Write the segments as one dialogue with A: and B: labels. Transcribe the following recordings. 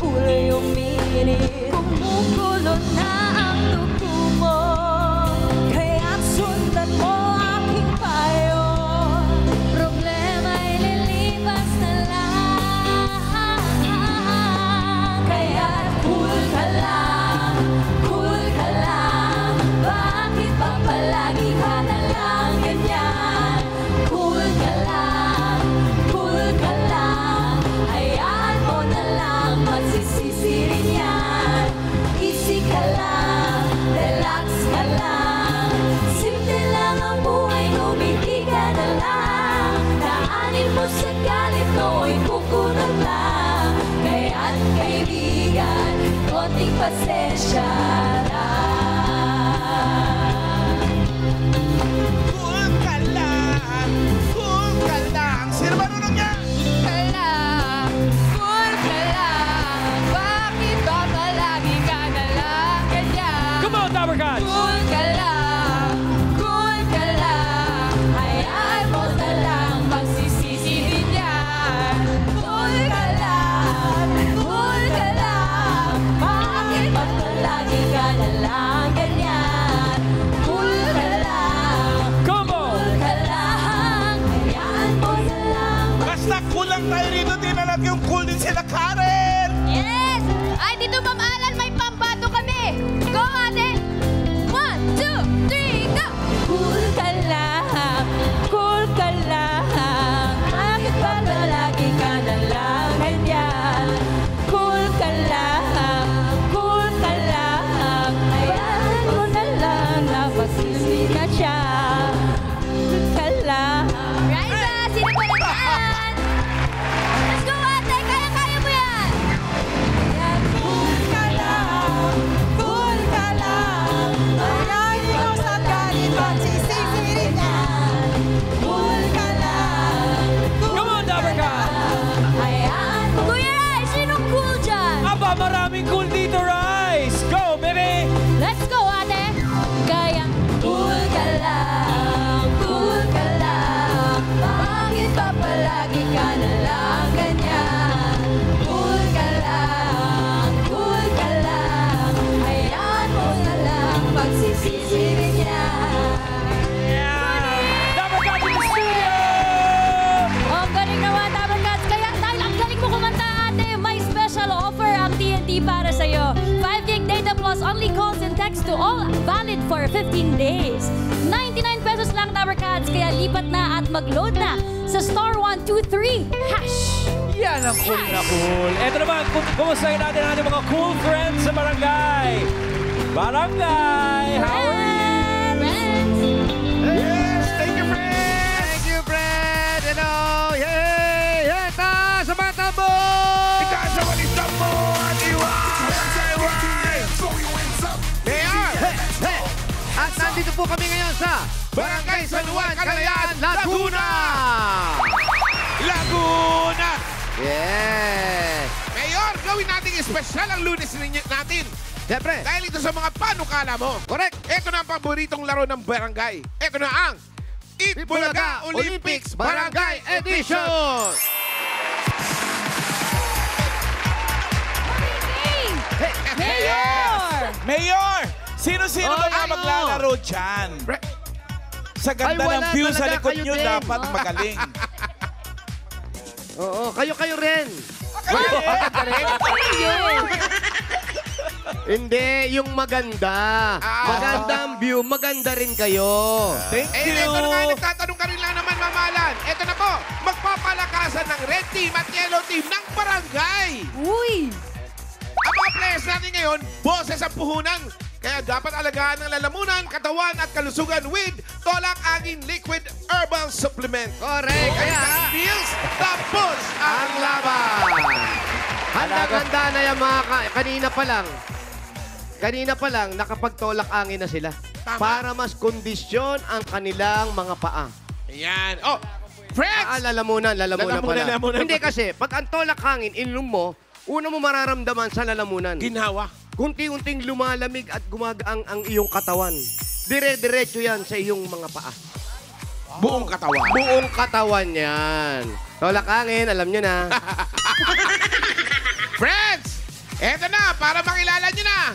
A: Ulay uminit, kumukulo na ang dugo mo. Kaya't sundan mo aking payo. Problema'y lilipas na lang. Kaya't cool ka lang, cool ka lang. Bakit ba palagi ka na lang ganyan? Cool ka lang, cool ka lang. Hayaan mo na lang, magsisisi rin yan. Easy ka lang, relax ka lang. Simple lang ang buhay, ngumiti ka na lang. Daanin mo sa galit, noo'y kukunot lang. Kaya't kaibigan, konting pasensya lang.
B: Cool ka lang, cool ka lang. Sino marunong niya?
A: Cool ka lang, bakit ba palagi ka na lang ganyan?
C: Come on, Dabber Cats!
A: Cool ka lang, hayaan mo na lang, magsisisi din yan. Cool ka lang, bakit ba palagi ka na lang ganyan? Cool ka lang,
C: Come on!
A: hayaan mo na lang.
B: Basta kulang tayo rito, di na lang yung cool din sila, Karen!
A: Yes! Ay, dito Ma'am Alan, may pambato kami. Go, ate! 1, 2, 3, go! Cool ka lang, bakit ba palagi ka na lang ganyan? Cool ka lang, hayaan mo na lang na magsisi na siya. Cool ka lang. Raisa, sino po nandyan? Let's go, ate! Kaya-kaya mo yan! Cool ka lang, hayaan mo sa galit, magsisisi rin yan. Cool ka lang,
C: Come on, Dabber Cats!
A: hayaan mo. Kuya Rai, sinong cool dyan?
C: Aba, maraming cool dito, Rice! Go, baby!
A: Let's go, ate! Kaya, cool ka lang, bakit ba palagi ka na lang ganyan? Cool ka lang, hayaan mo na lang, magsisisi rin yan.
C: Dabber Cats in the studio!
A: Ang galing naman, Dabber Cats. Kaya dahil ang galing mo kumanta, ate, may special offer ang TNT para sa'yo. 5 gig data plus only calls and text to all valid for 15 days. 99 pesos lang, Dabber Cats. Kaya lipat na at mag-load na sa *123#.
C: Yan ang cool na cool. Ito naman, kumustahin natin ang ating mga cool friends sa barangay. Barangay! How are you?
A: Friends!
B: Yes, thank you, friends!
D: Thank you, Fred! Hello! Yay! Yeta! Sa bata mo!
B: Ikaw sa balitan mo, Aniway! Mayor!
D: Hey! At nandito po kami ngayon sa Barangay San Juan, Kalayaan, Laguna!
B: Laguna!
D: Yes!
B: Mayor, gawin natin espesyal ang lunes natin.
D: Siyempre,
B: Dahil ito sa mga panukala mo.
D: correct!
B: Ito na ang paboritong laro ng barangay. Ito na ang Itbulaga Olympics Barangay Edition!
A: Mayor!
E: Mayor! Sino-sino ba
D: Oy,
E: nga
D: ano?
E: maglalaro dyan? Sa ganda
D: Ay, wala
E: ng view sa
D: talaga,
E: likod
D: kayo
E: nyo,
D: din.
E: dapat magaling.
D: Oo, kayo rin! Hindi, yung maganda. Maganda ang view, maganda rin kayo.
E: Thank
B: Eh,
E: you!
B: ito na nga, nagtatanong ka rin lang naman, Mamalan. Ito na po, magpapalakasan ng red team at yellow team ng barangay.
A: Uy!
B: Ang mga players natin ngayon, boses ang puhunan. Kaya dapat alagaan ng lalamunan, katawan at kalusugan with Tolak Agin Liquid Herbal Supplement.
D: Correct! Kaya,
B: Feels tapos ang laban.
D: handang-handa na yung mga kanina pa lang, nakapagtolak angin na sila.
B: Tama.
D: Para mas kondisyon ang kanilang mga paa.
B: Ayan. Oh, friends!
D: Lalamunan pala.
B: Lalamunan.
D: Hindi kasi, pag ang tolak hangin, inom mo, una mo mararamdaman sa lalamunan.
B: Ginhawa.
D: Kunti-unting lumalamig at gumagaang ang iyong katawan. Dire-diretso yan sa iyong mga paa.
B: Buong katawan.
D: Buong katawan yan. Tolak hangin, alam nyo na.
B: Friends! Eto na, para makilala nyo na.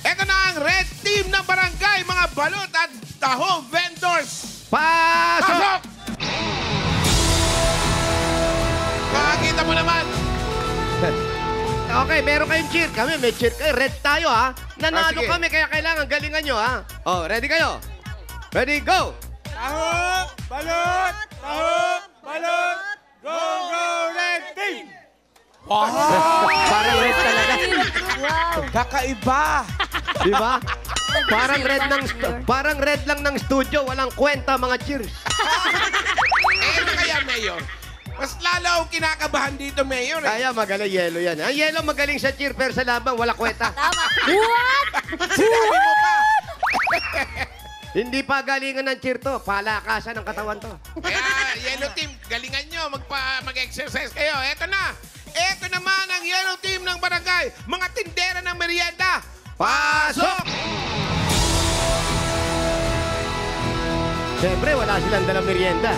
B: Eto na ang red team ng barangay, mga balot at taho vendors.
D: Pasok!
B: Pasok! Makakita mo naman.
D: Okay, meron kayong cheer. Kami, may cheer kayo. Red tayo, ha? Nanalo
B: sige.
D: kami, kaya kailangan galingan nyo, ha? Oh, ready kayo? Ready, go!
E: Taho! Balot! Taho! Balot! Go, go, red team!
D: Parang red talaga.
A: Wow.
E: Kakaiba!
D: Di ba? Parang red lang ng studio. Walang kwenta, mga cheers.
B: Ano kaya, Mayor? Mas lalo akong kinakabahan dito, Mayor. Eh.
D: Kaya magaling yellow yan. Ang yellow magaling sa cheer, pero sa labang wala kwenta.
A: Tama. What?
B: Sinabi mo pa.
D: Hindi pa galingan ng cheer to. Palakasan ng katawan to.
B: Kaya, yellow team, galingan nyo. Mag-exercise kayo. Eto na. Eto naman ang yellow team ng barangay. Mga tindera ng merienda. Pasok!
D: Siyempre, wala silang dalang merienda.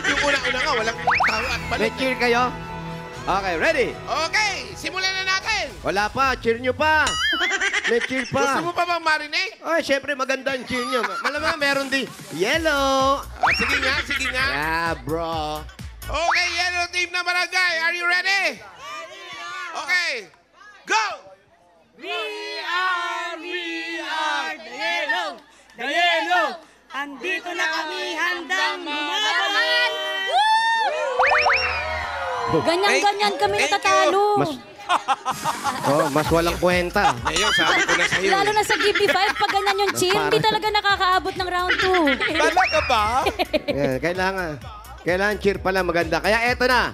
B: Yung una-una nga, walang tao at
D: May
B: balot.
D: cheer kayo? Okay, ready?
B: Okay, simulan na natin.
D: Wala pa, cheer nyo pa. May cheer
B: Gusto
D: pa.
B: mo pa bang marinig?
D: Ay, siyempre maganda ang cheer nyo. Malamang meron din. Yellow!
B: Sige nga, sige nga.
D: Yeah, bro.
B: Okay, yellow team ng barangay. Are you ready? Okay, go!
F: We are the yellow. Andito na kami handang lumaban.
A: Ganyan-ganyan kami
B: Thank you.
A: natatalo.
D: Mas walang kwenta.
B: Mayor, sabi ko na sa'yo.
A: Lalo na sa GB5, pag ganyan yung cheer, hindi talaga nakakaabot ng round 2.
E: Talaga ba?
D: Yan, kailangan cheer pala maganda. Kaya eto na.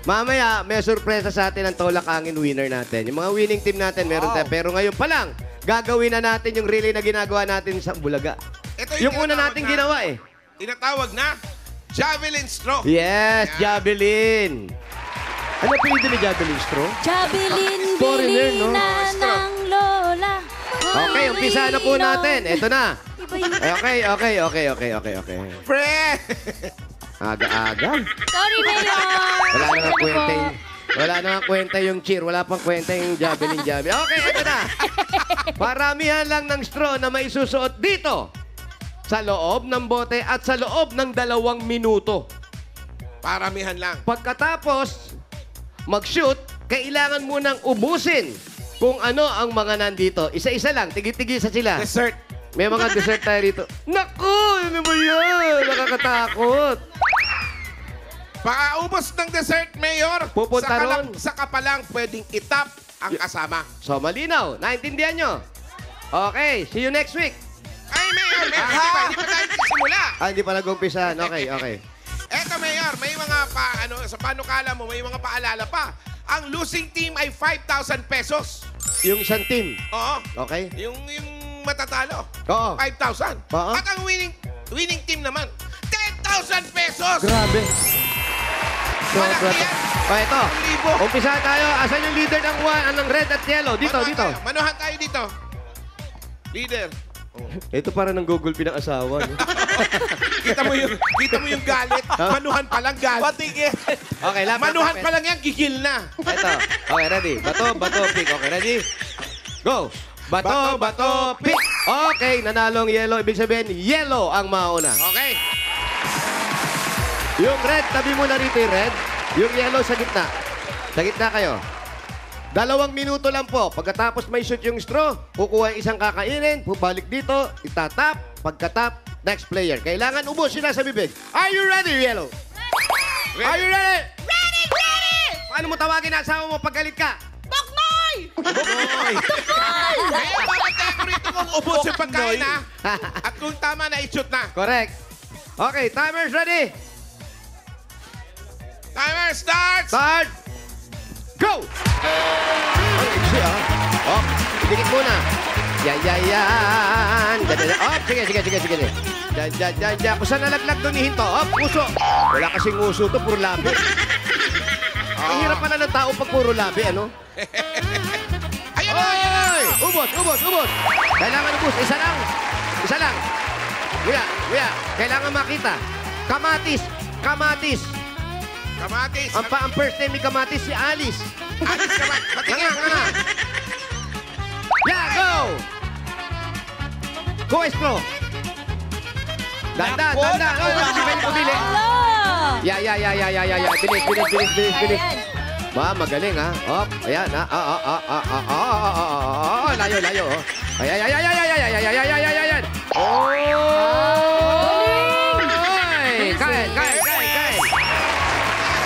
D: Mamaya, may sorpresa sa atin ang Tolak Angin winner natin. Yung mga winning team natin, meron tayo. Pero ngayon pa lang, gagawin na natin yung relay na ginagawa natin sa Bulaga.
B: Ito
D: Yung una
B: tinatawag
D: nating
B: na-
D: ginawa eh.
B: Tinatawag na javelin straw.
D: Yes,
B: Yan.
D: Javelin. Ano pinili ni Javelin Straw?
A: Jabilin,
D: Foreigner, no?
A: bilin na ng lola.
D: Okay, umpisa na po natin. Eto na.
A: Iba yun.
D: Okay.
B: Pre!
D: Aga-aga.
A: Sorry, Mayor.
D: Wala na nga kwenta yung cheer. Wala pang kwenta yung Javelin. Okay, eto na. Paramihan lang ng straw na maisusuot dito sa loob ng bote at sa loob ng 2 minuto.
B: Paramihan lang.
D: Pagkatapos mag-shoot, kailangan mo nang ubusin kung ano ang mga nandito. Isa-isa lang, tigi-tigisa sila.
B: Dessert.
D: May mga dessert tayo rito. Naku! Ano ba yan? Nakakatakot.
B: Pakaubos ng dessert, Mayor.
D: Pupunta
B: Saka
D: ron.
B: Saka pa lang pwedeng itap ang kasama.
D: So, malinaw. Naintindihan nyo? Okay, see you next week.
B: Ay, Mayor, hindi pa tayo nagsimula.
D: Hindi pa nag-umpisahan. Okay.
B: Eto, Mayor, may mga sa panukala mo, may mga paalala pa. Ang losing team ay 5,000 pesos.
D: Yung isang team.
B: Oo.
D: Okay?
B: Yung matatalo.
D: Oo.
B: 5,000.
D: Oo.
B: At ang winning team naman, 10,000 pesos.
D: Grabe.
B: Malaki yan.
D: Ito.
B: 1,000.
D: Umpisa tayo. Asan yung leader ng red at yellow? Dito.
B: Manuhan tayo dito. Leader.
D: Ito para ng Google pinang-asawa. No?
B: Kita mo yung galit. Manuhan pa lang galit.
E: Patigil!
D: Okay, lapit.
B: Manuhan pa lang yan, gigil na.
D: Ito. Okay, ready. Bato, pick. Okay, ready? Go. Bato, pick. Okay, nanalong yellow. Ibig sabihin, yellow ang mauna.
B: Okay.
D: Yung red, tabi mo na rito yung red. Yung yellow sa gitna. Sa gitna kayo. 2 minuto lang po. Pagkatapos may shoot yung straw, kukuha yung isang kakainin, pubalik dito, itatap, pagkatap, next player. Kailangan ubos sila sa bibig. Are you ready, yellow? Are you ready?
F: Ready!
D: Paano mo tawagin ang asawa mo pag galit ka?
F: Boknoy!
B: Kaya bakit ako rito kung ubos yung pagkain, ha? At kung tama na, i-shoot na.
D: Correct. Okay, timer's ready.
B: Timer starts!
D: Start! Go! Ang iksi, ah. Oh, dikit muna. Yan. Oh, sige. Yan. Kung saan nalaglag doon, ihinto. Oh, puso. Wala kasing uso to, puro labi. Ang hirap pala ng tao pag puro labi, ano?
B: Ayun na, ayun na!
D: Oy! Ubos! Kailangan ubos. Isa lang. Kuya, kailangan makita. Kamatis.
B: Kamatis.
D: Ang first name ni Kamatis, si Alice.
B: Alis ka ba? Patingin.
D: Nga. Yeah, go! Go, Estro. Dandan. Oh, pumili.
A: Hello!
D: Yeah. Bilis. Ba, magaling ha. Op, ayan ha. Layo. Ayan. Kain.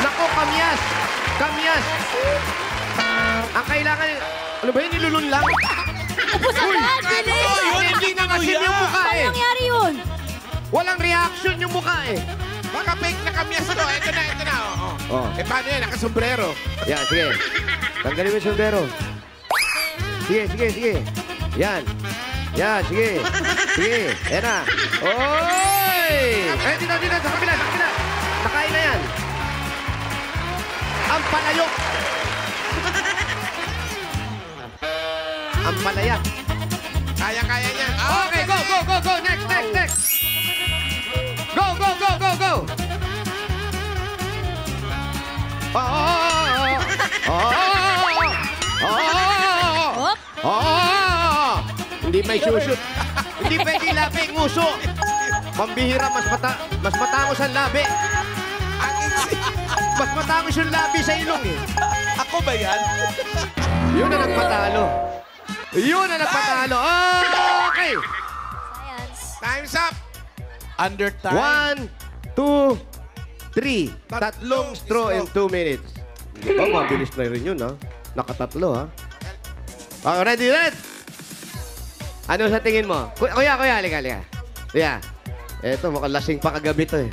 D: Nako, kamyas. Ang kailangan, ano ba yun, nilulun lang?
A: Tapos agad, bilis!
D: Hindi na masin yung mukha
A: Paano
D: eh.
A: nangyari yun?
D: Walang reaction yung mukha eh.
B: Baka fake na kamyas to. Ito na.
D: Oh.
B: Eh, paano yan? Nakasombrero.
D: Yan, sige. Tanggalin mo yung sombrero. Sige. Yan, sige. Yan na. Oy! Eh, dito, sa kabila. Nakain na yan. Ang palayok. Ang palaya.
B: Kaya niya.
D: Okay, go. Next. Go. Hindi may susut. Hindi pwede labi, nguso. Pambihira, mas matangos ang labi. Mas matangos yung labi sa ilong eh.
E: Ako ba yan?
D: Yun na nagpatalo. Okay.
A: Science.
B: Time's up.
E: Under time.
D: 1, 2, 3. Tatlong straw in 2 minutes. Oh, mabilis na rin yun, ha? Nakatatlo, ha? Oh, ready, Red? Ano sa tingin mo? Kuya, halika. Kuya, eto, mukhang lasing pa kagabi to, eh.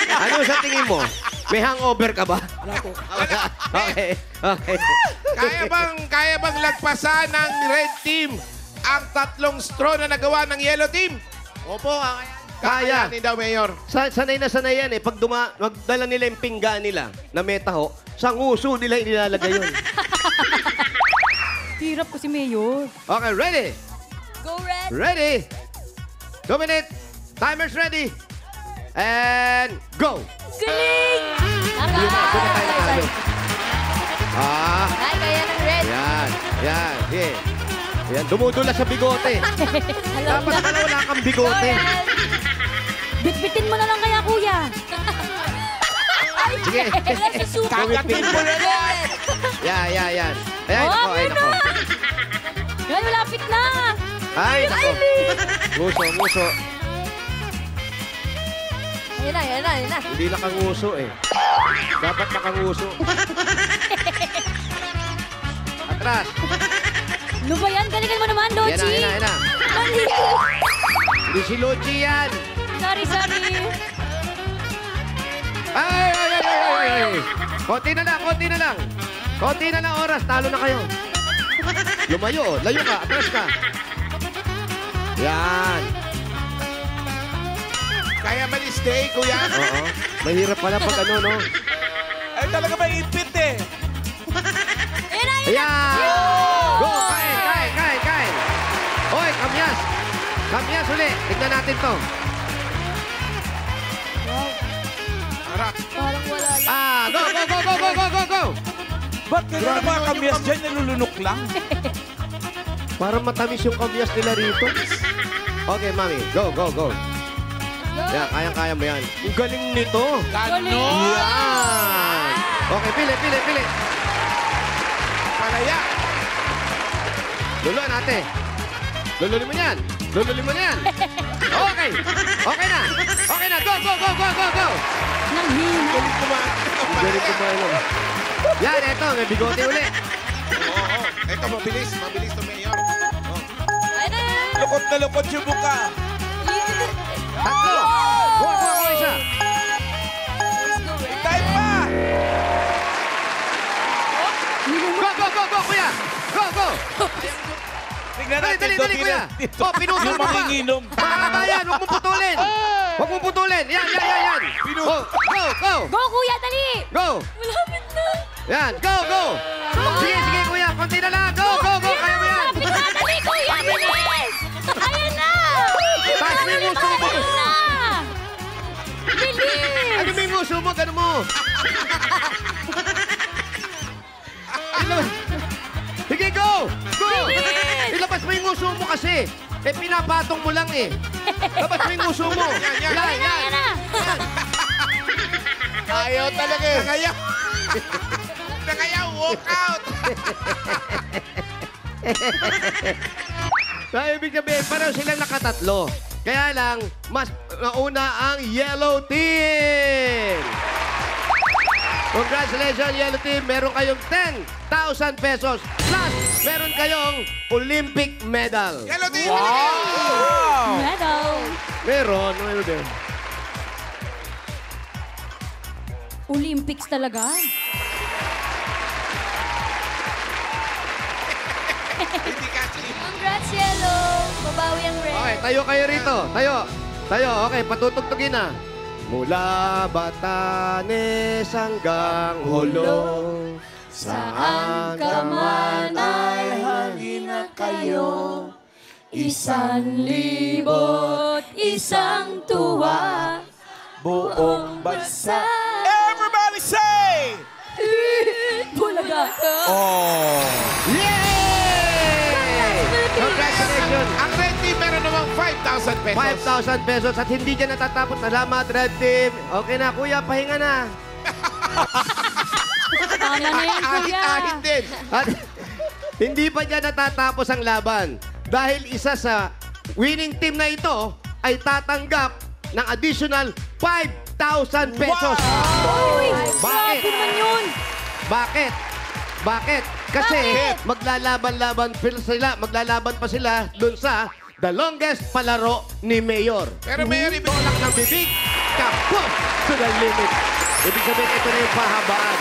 D: Ano sa tingin mo? May hangover ka ba?
E: Wala po.
D: Okay.
B: Kaya bang lagpasan ng red team ang tatlong straw na nagawa ng yellow team?
E: Opo,
D: Kaya.
B: Kakayanin daw, Mayor.
D: Sanay na sanay yan, eh. Pag magdala nila yung pinggan nila na may taho, sa nguso nila inilalagay yun.
A: Hirap ko si Mayor.
D: Okay, ready?
A: Go Red!
D: Ready? 2 minutes. Timer's ready. And go.
A: Galing!
D: Doon na tayo nakalo.
A: Ay, kaya ng Red.
D: Yan. Sige. Yan, dumudula sa bigote.
A: Alam
D: Dapat
A: na.
D: pala wala kang bigote.
A: Bitbitin mo na lang kaya, kuya.
D: Sige.
A: Wala sa suka.
E: Kakatin mo na yan.
D: Yan. Ayan,
A: Oh,
D: ay,
A: yun
D: nako.
A: na. Yan, malapit na.
D: Ay, nako. Nguso.
A: Yan na.
D: Hindi nakanguso eh. Dapat nakanguso. Atras.
A: Ano ba yan? Galingan mo naman, Lochi.
D: Yan na.
A: Mali.
D: Hindi si Lochi yan.
A: Sorry.
D: Ay! Konti na lang oras. Talo na kayo. Lumayo. Layo ka. Atras ka. Yan.
B: Kaya stay, kuya.
D: Oo. Mahirap pala pag ano, no?
E: Ay, talaga may ipit eh.
D: Ayan! Go! Kain! Hoy, kamyas! Kamyas uli. Tignan natin to.
B: Harap.
A: Parang wala lang.
D: Go!
E: Ba't gano'n ang mga kamyas dyan nalulunok lang?
D: Para matamis yung kamyas nila rito. Okay, mami. Go. Yan, kayang-kaya mo yan. Ang galing nito.
B: Ganon.
D: Yan! Okay, pili.
B: Palaya.
D: Luluan ate. Lululin mo yan. Okay na. Go.
A: Nang hina.
B: Galing kumain.
D: Galing kumain. Yan, eto. May bigote uli.
B: Oo. Ito, mabilis to, Mayor.
A: Ay na.
E: Lukot na lukot yung buka.
D: Tatlo. Go, isa.
A: Let's go, Red.
E: Time pa!
D: Go, kuya. Go.
E: Tingnan natin
D: Dali,
E: to,
D: kuya. Oh, pinutol
E: Yung
D: mo pa.
E: manginginom.
D: Mga kabayan, huwag mo putulin. Yan. Go.
A: Go, kuya, dali.
D: Go.
A: Malapit na.
D: Yan, go. Sige, kuya. Konti na lang. Go. Kaya mo yan.
A: Malapit na, dali, kuya. Bilis. Ayan na.
D: Taas mo yung nguso mo.
A: Ayan na. Bilis.
D: Ano mo yung nguso mo? Ganun mo. nguso mo kasi. Eh, pinapatong mo lang eh. Dapat mo yung nguso mo.
B: Yan.
D: Yan.
E: Ayaw talaga eh.
B: Nangayaw. Nangayaw, walk out.
D: So, ibig sabihin, pareho silang nakatatlo. Kaya lang, mas nauna ang yellow team. Congratulations, yellow team. Meron kayong 10,000 pesos. Plus, meron kayong Olympic medal.
B: Yellow team.
A: Medal.
D: Meron din.
A: Olympics talaga.
B: Hindi kasi.
A: Congrats, Yellow. Babawi ang red.
D: Okay, tayo kayo rito. Tayo. Okay, patutugtugin na. Mula Batanes hanggang Hulo,
A: Saan ka man ay halina kayo. 1,000, isang tuwa.
E: Buong bansa.
A: Sa
E: Everybody say!
A: Bulaga.
E: Oh.
D: Yay! Congratulations!
B: Ang red team meron namang 5,000 pesos.
D: 5,000 pesos at hindi dyan natatapos. Salamat, Red Team. Okay na, kuya, pahinga na.
A: Tama na yan, kuya.
B: Ahit din.
D: At hindi pa dyan natatapos ang laban. Dahil isa sa winning team na ito ay tatanggap ng additional 5,000 pesos.
A: Uy,
D: Bakit?
A: grabe naman yun.
D: Bakit? Kasi
A: Bakit?
D: maglalaban pa sila dun sa the longest palaro ni Mayor.
B: Pero Mayor, ibig
D: Tolak ng bibig, kapos to the limit. Ibig sabihin, ito na yung pahabaan.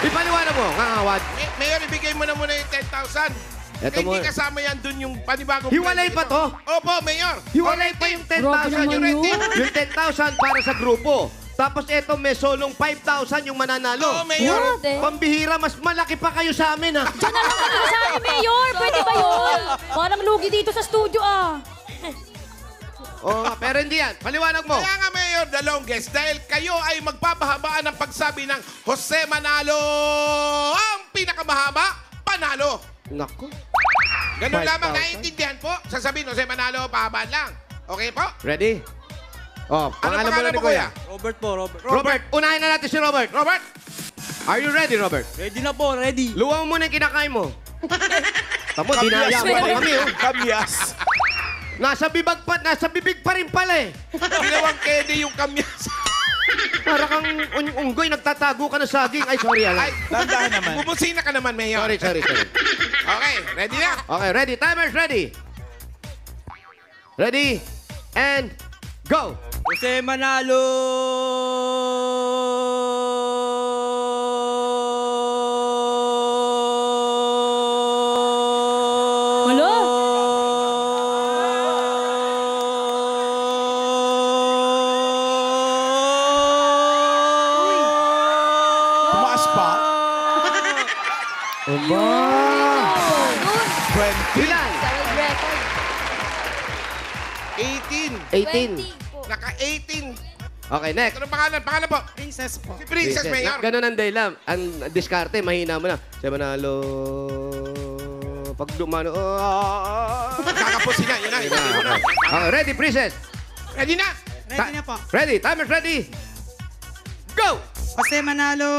D: Ipaliwanag mo, ngangawad.
B: Mayor, ibigay mo na muna yung 10,000.
D: Eto
B: Hindi
D: mo.
B: kasama yan dun yung panibagong...
D: Hiwalay
B: plan
D: pa to?
B: dito. Opo, Mayor.
D: Hiwalay pa yung 10,000
A: Grabe naman
D: yung red team.
A: yun.
D: Yung 10,000 para sa grupo. Tapos eto, may solong 5,000 yung mananalo.
B: Oo, Mayor.
A: What?
D: Pambihira, mas malaki pa kayo sa amin, ha?
A: Diyan na lang kayo sa akin, Mayor. Pwede ba yun? Parang lugi dito sa studio, ah.
D: Oo, pero hindi yan. Paliwanag mo.
B: Kaya nga, Mayor, the longest. Dahil kayo ay magpapahabaan ng pagsabi ng Jose Manalo. Ang pinakamahaba, panalo.
D: Naku.
B: Ganun
D: 5,000.
B: lamang, naiintindihan po. Sasabihin, Jose Manalo, pahabaan lang. Okay po?
D: Ready? Oh,
B: Ano
D: pangalan mo
B: pangalan
D: na ni
B: mo,
D: Kuya.
B: Kuya?
E: Robert po, Robert.
D: Robert, unahin na natin si Robert.
B: Robert?
D: Are you ready, Robert?
E: Ready na po, ready.
D: Luwang mo muna yung kinakain mo. Tamo, dinaya mo pa kami, oh.
E: Kamyas.
D: Nasa bibig pa rin pala eh.
B: Ginawang kede yung kamyas.
D: Para kang unggoy, nagtatago ka ng saging. Ay, sorry,
B: Ay,
E: Dandahan naman.
B: bubusina ka naman, Mayor.
D: Sorry.
B: Okay, ready na?
D: Okay, ready. Timer's ready. Ready, and go.
E: Jose Manalo!
A: Hello?
E: Tumaas pa?
D: Aba.
A: Dun.
E: 20.
D: Ilan?
A: Sa world record.
B: 18.
D: 18.
B: Naka-18.
D: Okay, next.
B: Ano pangalan? Pangalan po?
F: Princess po.
B: Si Princess Mayor.
D: Ganun ang daylam. Ang diskarte, mahina mo na. Sa Manalo. Pag dumano.
B: Kakapusin na, yun na. Hindi mo na.
D: Okay, ready, Princess.
B: Ready na?
F: Ready na po.
D: Ready, timer's ready. Go!
F: Jose Manalo!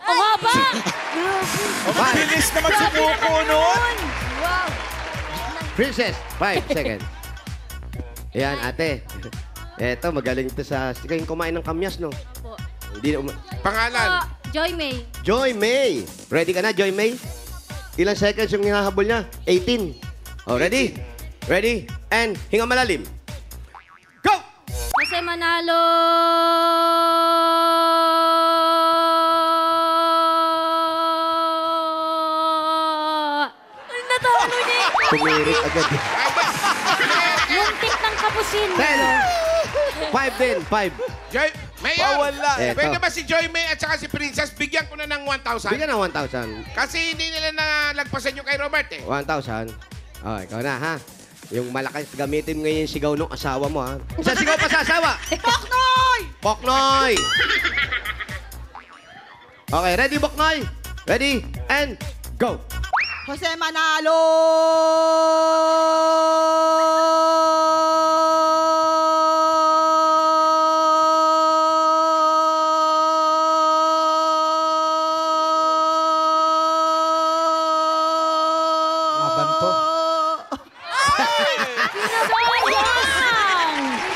A: Ang haba!
E: Ang bilis naman sumuko nun.
A: Wow!
D: Princess, 5 seconds. Ayan, ate. Eto, magaling to sa... Kayong kumain ng kamyas, no?
A: Po.
D: Hindi na...
B: Pangalan?
A: Joy May.
D: Joy May. Ready ka na, Joy May? Ilang seconds yung hinahabol niya? 18. Oh, ready? Ready? And hinga malalim. Go!
A: Jose Manalo! Natalo niya eh.
D: Tumirik agad.
A: Muntik ng kapusin.
D: 10. 5 din, 5.
B: Joy, Mayor.
E: Wala.
D: Eto.
B: Pwede ba si Joy May at saka si Princess, bigyan ko na ng 1,000?
D: Bigyan ng 1,000.
B: Kasi hindi nila nalagpasan yung kay Robert eh.
D: 1,000. Oh, ikaw na, ha? Yung malakas gamitin mo ngayon yung sigaw ng asawa mo, ha? Sa sigaw pa sa asawa?
F: Poknoy!
D: Poknoy! Okay, ready, Boknoy? Ready, and go.
F: Jose Manalo!
E: Laban to.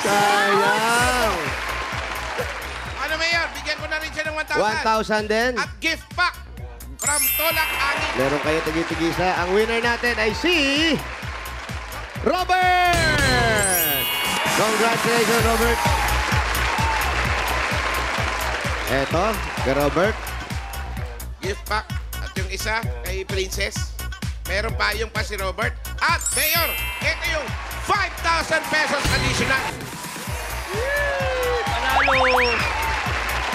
D: Sayang.
B: Ano, Mayor? Bigyan ko na rin siya ng
D: 1,000
B: 1,000.
D: din.
B: At gift pack from Tolak Angin.
D: Meron kayo tigi-tigisa. Ang winner natin ay si... Robert! Congratulations, Robert. Eto, kay Robert.
B: Gift pack. At yung isa kay Princess. Meron pa yung pa si Robert. At, Mayor, ito yung 5,000 pesos additional.
G: Panalo!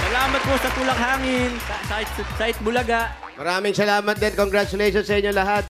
G: Salamat po sa tulak hangin, sa Bulaga.
D: Maraming salamat din. Congratulations sa inyo lahat.